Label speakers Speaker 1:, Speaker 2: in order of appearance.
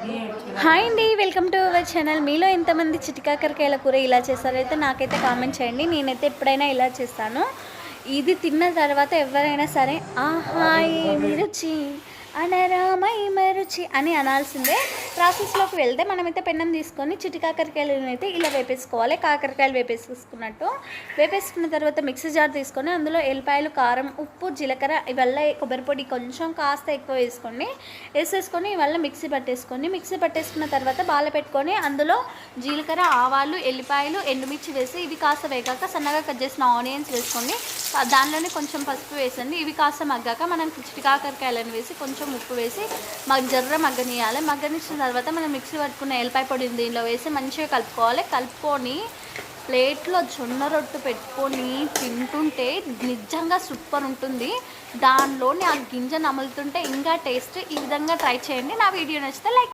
Speaker 1: Hi అండి, welcome to our channel. మీలో ఎంతమంది చిటికాకరకాయల కూర ఇలా చేస్తారైతే నాకైతే కామెంట్ చేయండి. నేనైతే ఎప్పుడైనా ఇలా చేస్తాను. ఇది తిన్న తర్వాత ఎవరైనా సరే ఆహా ఏమి రుచి అనరామై మరుచి అని అనాల్సిందే. ప్రాసెస్లోకి వెళ్తే మనమైతే పెన్నం తీసుకొని చిటికాకరకాయలను అయితే ఇలా వేపేసుకోవాలి. కాకరకాయలు వేపేసుకున్నట్టు వేపేసుకున్న తర్వాత మిక్సీ జార్ తీసుకొని అందులో ఎల్లిపాయలు, కారం, ఉప్పు, జీలకర్ర ఇవల్ల కొబ్బరి పొడి కొంచెం కాస్త ఎక్కువ వేసేసుకొని ఇవల్ల మిక్సీ పట్టేసుకున్న తర్వాత బాల పెట్టుకొని అందులో జీలకర్ర, ఆవాలు, ఎల్లిపాయలు, ఎండుమిర్చి వేసి ఇవి కాస్త వేగాక సన్నగా కట్ చేసిన ఆనియన్స్ వేసుకోండి. దానిలోనే కొంచెం పసుపు వేసండి. ఇవి కాస్త మగ్గాక మనం చిటికాకరకాయలను వేసి కొంచెం ఉప్పు వేసి మగ్గనియాలి. మగ్గనిచ్చిన తర్వాత మనం మిక్సీ పట్టుకున్న ఎల్లిపాయ పొడిని దీనిలో వేసి మంచిగా కలుపుకొని ప్లేట్లో జొన్న రొట్టు పెట్టుకొని తింటుంటే నిజంగా సూపర్ ఉంటుంది. దానిలోని ఆ గింజ నములుతుంటే ఇంకా టేస్ట్. ఈ విధంగా ట్రై చేయండి. నా వీడియో నచ్చితే లైక్